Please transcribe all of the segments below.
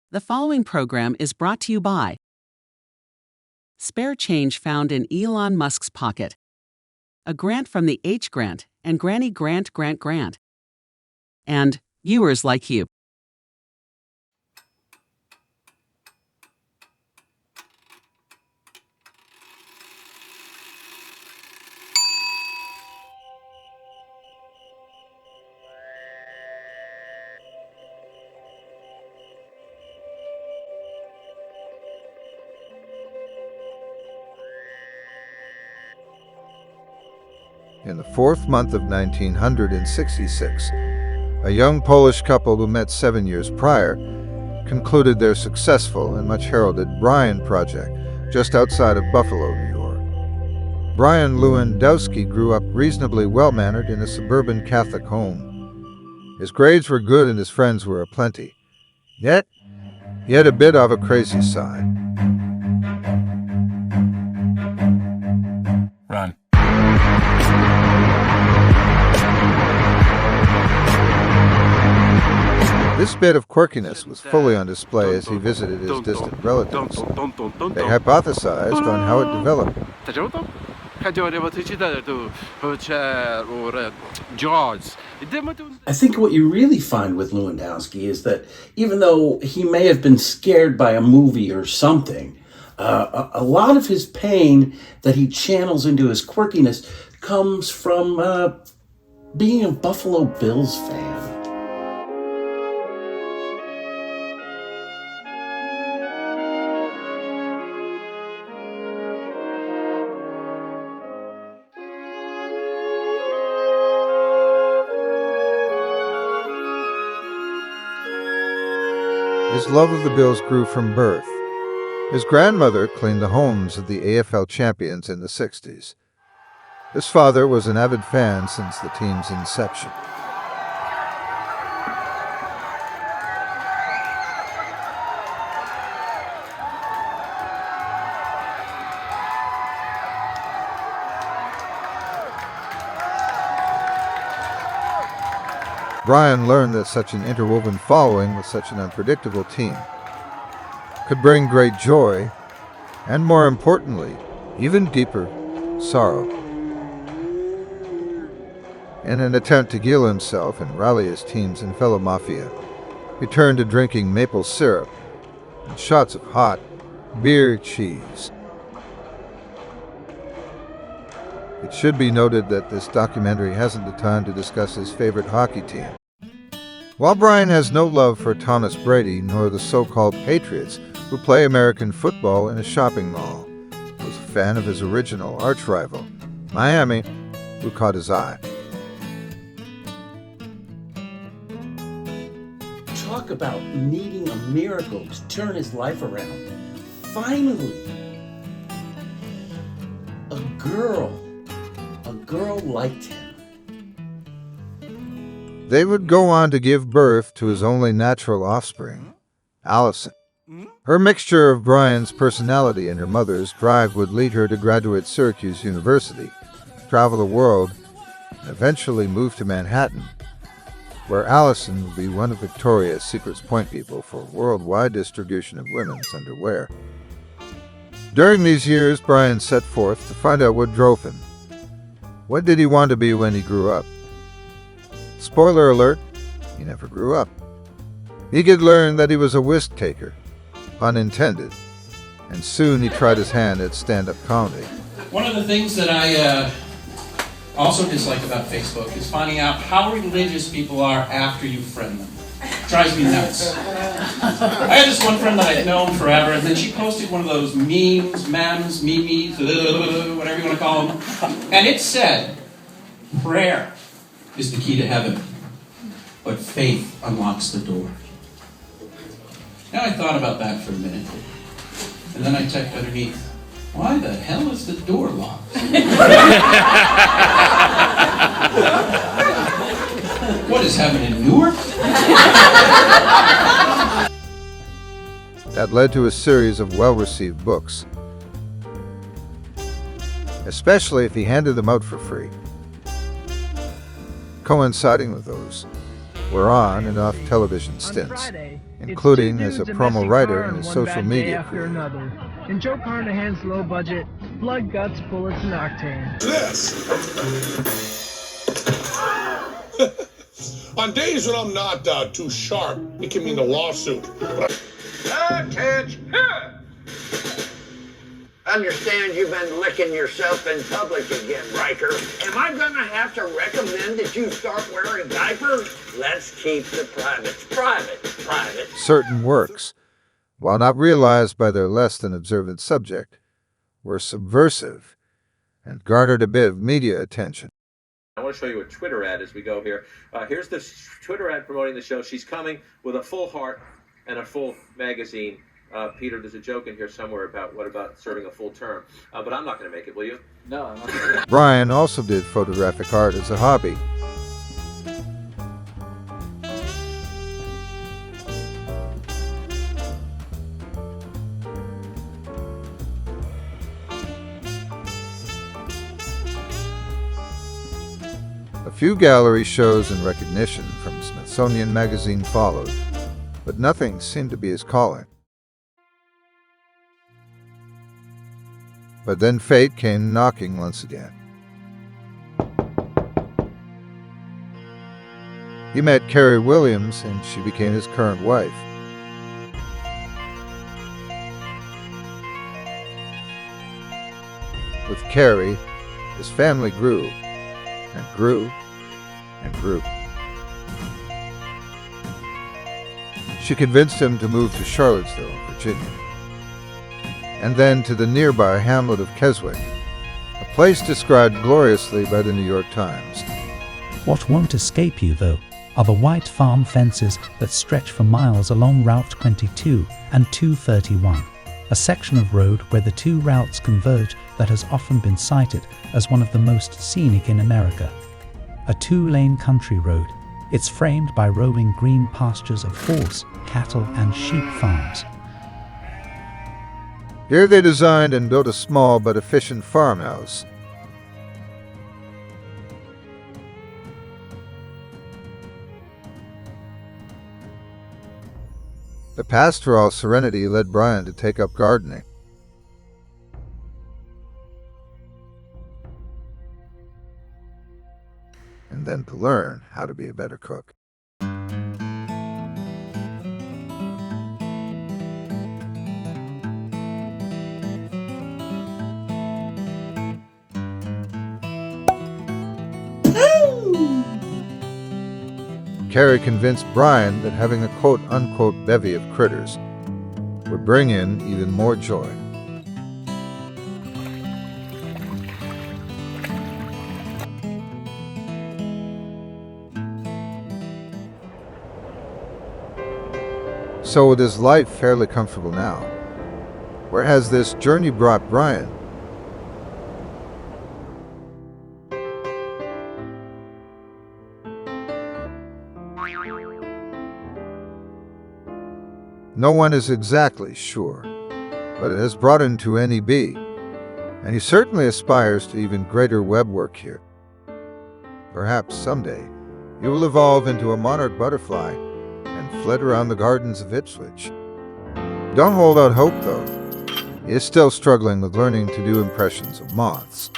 The following program is brought to you by spare change found in Elon Musk's pocket, a grant from the H Grant and Granny Grant, and viewers like you. In the fourth month of 1966, a young Polish couple who met 7 years prior concluded their successful and much heralded Bryan project just outside of Buffalo, New York. Brian Lewandowski grew up reasonably well-mannered in a suburban Catholic home. His grades were good and his friends were aplenty. Yet, he had a bit of a crazy side. Run. This bit of quirkiness was fully on display as he visited his distant relatives. They hypothesized on how it developed. I think what you really find with Lewandowski is that even though he may have been scared by a movie or something, a lot of his pain that he channels into his quirkiness comes from being a Buffalo Bills fan. His love of the Bills grew from birth. His grandmother cleaned the homes of the AFL champions in the 60s. His father was an avid fan since the team's inception. Brian learned that such an interwoven following with such an unpredictable team could bring great joy, and more importantly, even deeper sorrow. In an attempt to heal himself and rally his teams and fellow mafia, he turned to drinking maple syrup and shots of hot beer cheese. It should be noted that this documentary hasn't the time to discuss his favorite hockey team. While Brian has no love for Thomas Brady nor the so-called Patriots who play American football in a shopping mall, he was a fan of his original arch-rival, Miami, who caught his eye. Talk about needing a miracle to turn his life around. Finally, a girl liked him. They would go on to give birth to his only natural offspring, Allison. Her mixture of Brian's personality and her mother's drive would lead her to graduate Syracuse University, travel the world, and eventually move to Manhattan, where Allison would be one of Victoria's Secret's point people for worldwide distribution of women's underwear. During these years, Brian set forth to find out what drove him. What did he want to be when he grew up? Spoiler alert, he never grew up. He could learn that he was a whisk taker, pun intended, and soon he tried his hand at stand-up comedy. One of the things that I also dislike about Facebook is finding out how religious people are after you friend them. It drives me nuts. I had this one friend that I'd known forever, and then she posted one of those memes, memes, whatever you want to call them, and it said, prayer is the key to heaven, but faith unlocks the door. Now I thought about that for a minute, and then I typed underneath, why the hell is the door locked? What is heaven in Newark? That led to a series of well-received books, especially if he handed them out for free. Coinciding with those were on and off television stints. including as a promo writer and a social media after creator. another. In Joe Carnahan's low-budget, blood, guts, bullets, and octane. This. On days when I'm not too sharp, it can mean a lawsuit. Attention! Understand you've been licking yourself in public again, Riker. Am I gonna have to recommend that you start wearing diapers? Let's keep the privates private. Certain works, while not realized by their less than observant subject, were subversive and garnered a bit of media attention. I want to show you a Twitter ad as we go here. Here's the Twitter ad promoting the show. She's coming with a full heart and a full magazine. Peter, there's a joke in here somewhere about what about serving a full term. But I'm not going to make it, will you? No, I'm not going to. Brian also did photographic art as a hobby. A few gallery shows and recognition from Smithsonian Magazine followed, but nothing seemed to be his calling. But then fate came knocking once again. He met Carrie Williams, and she became his current wife. With Carrie, his family grew, and grew, and grew. She convinced him to move to Charlottesville, Virginia, and then to the nearby hamlet of Keswick, a place described gloriously by the New York Times. What won't escape you, though, are the white farm fences that stretch for miles along Route 22 and 231, a section of road where the two routes converge that has often been cited as one of the most scenic in America. A two-lane country road, it's framed by rolling green pastures of horse, cattle, and sheep farms. Here they designed and built a small but efficient farmhouse. The pastoral serenity led Brian to take up gardening. And then to learn how to be a better cook. Carrie convinced Brian that having a quote-unquote bevy of critters would bring in even more joy. So with his life fairly comfortable now, where has this journey brought Brian? No one is exactly sure, but it has brought him to NEB, and he certainly aspires to even greater web work here. Perhaps someday he will evolve into a monarch butterfly and flit around the gardens of Ipswich. Don't hold out hope, though. He is still struggling with learning to do impressions of moths.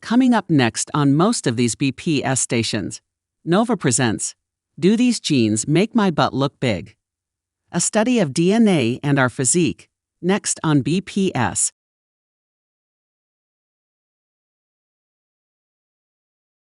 Coming up next on most of these BPS stations, Nova presents Do These Genes Make My Butt Look Big? A study of DNA and our physique, next on BPS.